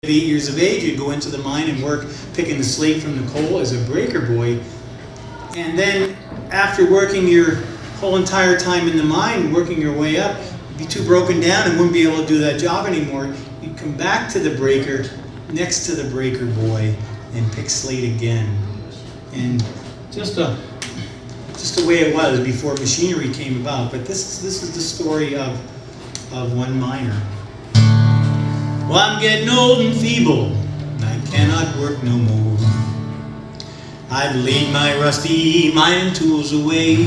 8 years of age, you'd go into the mine and work picking the slate from the coal as a breaker boy. And then after working your whole entire time in the mine, working your way up, you'd be too broken down and wouldn't be able to do that job anymore. You'd come back to the breaker, next to the breaker boy, and pick slate again. And just the way it was before machinery came about. But this is the story of one miner. Well, I'm getting old and feeble, I cannot work no more. I've laid my rusty mining tools away.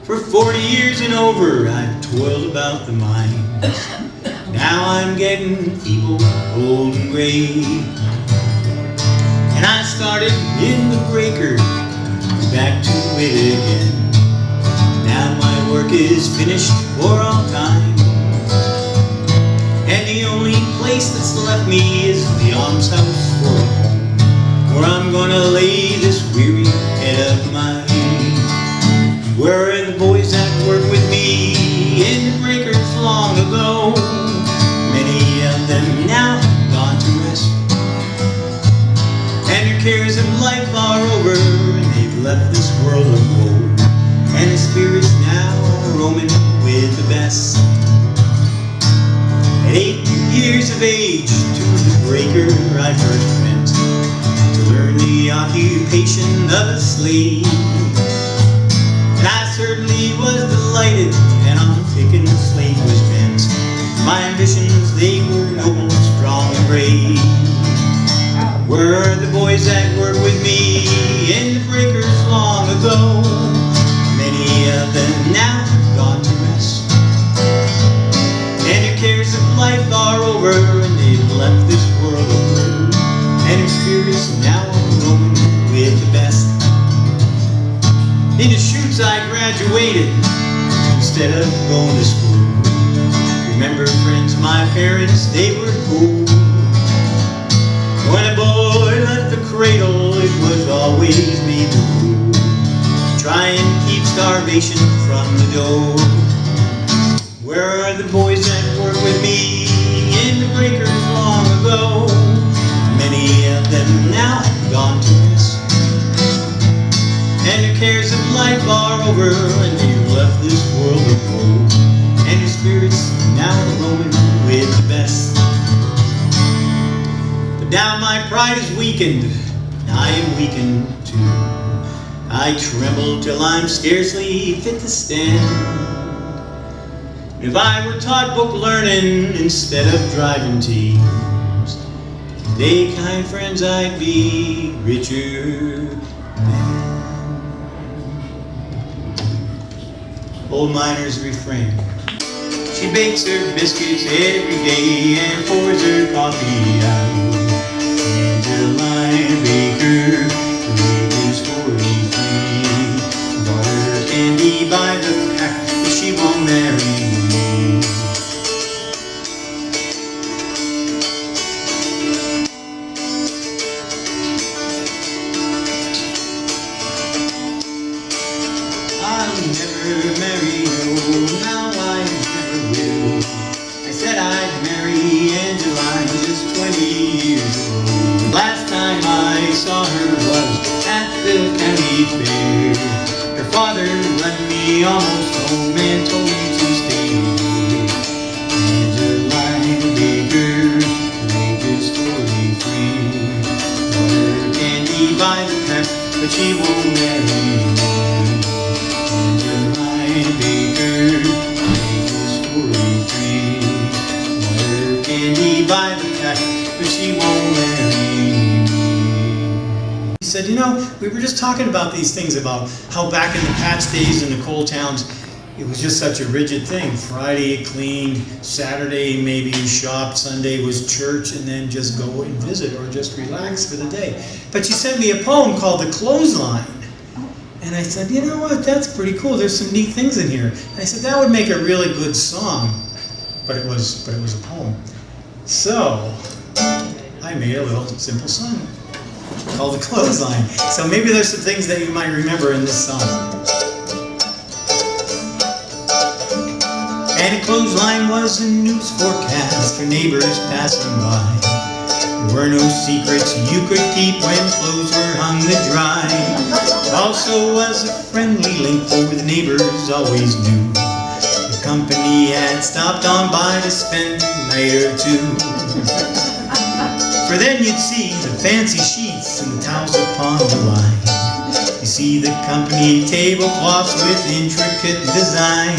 For 40 years and over, I've toiled about the mines. Now I'm getting feeble, old and gray. And I started in the breaker, back to it again. Now my work is finished for all time. And the only place that's left me is the almshouse for a home, where I'm gonna lay this weary head of mine. Where are the boys that work with me in the breakers long ago? Many of them now have gone to rest, and their cares of life are over, and they've left this world of woe, and the spirit's now roaming with the best. At 8 years of age, to the breaker I first went, to learn the occupation of a slave. And I certainly was delighted, and on picking the slate was bent. My ambitions, they were noble, strong, and brave. Where are the boys that work with me in the breakers long ago? Many of them now have gone to rest, and their cares of life are over, and they've left this world of woe, and their spirits now are roaming with the best. In the chutes I graduated instead of going to school. Remember, friends, my parents, they were cool. When a boy left the cradle, it was always made the rule, try and keep starvation from the door. Where are the boys that work with me in the breakers long ago? Many of them now have gone to rest, and their cares of life are over, and they've left this world of woe, and their spirits now are roaming with the best. But now my pride is weakened, and I am weakened too. I tremble till I'm scarcely fit to stand. If I were taught book learning instead of driving teams, today, kind friends, I'd be richer man. Old miner's refrain. She bakes her biscuits every day and pours her coffee out. Angeline Baker, wages 43. Butter candy by the pack, but she won't marry me. I'll never marry, no, now I never will. I said I'd marry Angeline just 20 years ago. Last time I saw her was at the county fair. Her father left me almost home and told me to stay. Angeline Baker, ages 43. Butter candy by the pack, but she won't marry me. Angeline Baker, ages 43. Butter candy by the pack, but she won't marry me. He said, you know, we were just talking about these things, about how back in the patch days in the coal towns, it was just such a rigid thing. Friday cleaned, Saturday maybe shopped, Sunday was church, and then just go and visit or just relax for the day. But she sent me a poem called The Clothesline. And I said, you know what, that's pretty cool. There's some neat things in here. And I said, that would make a really good song. But it was a poem. So I made a little simple song called The Clothesline. So maybe there's some things that you might remember in this song. And a clothesline was a news forecast for neighbors passing by. There were no secrets you could keep when clothes were hung to dry. It also was a friendly link for the neighbors always knew the company had stopped on by to spend a night or two. For then you'd see the fancy sheets and the towels upon the line. You see the company tablecloths with intricate design.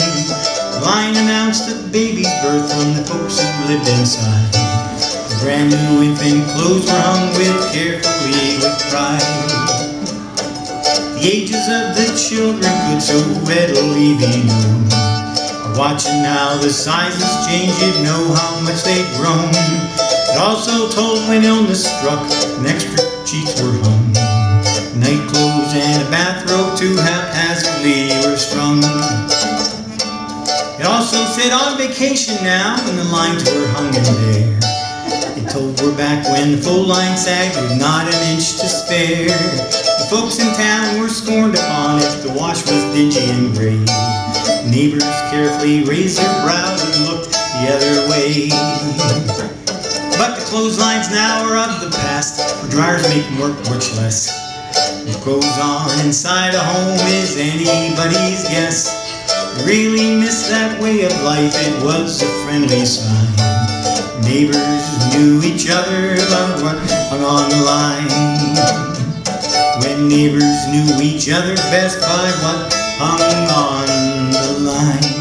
The line announced a baby's birth from the folks who lived inside. The brand new infant clothes were hung with carefully with pride. The ages of the children could so readily be known. Watching how the sizes change, you'd know how much they'd grown. It also told when illness struck and extra sheets were hung. Night clothes and a bathrobe too haphazardly were strung. It also said on vacation now, and the lines were hung in there. It told we're back when the full line sagged with not an inch to spare. The folks in town were scorned upon if the wash was dingy and gray. Neighbors carefully raised their brows and looked the other way. But the clotheslines now are of the past, for dryers make them work much less. What goes on inside a home is anybody's guess. Really miss that way of life, it was a friendly sign. Neighbors knew each other about what hung on the line. When neighbors knew each other best by what hung on the line.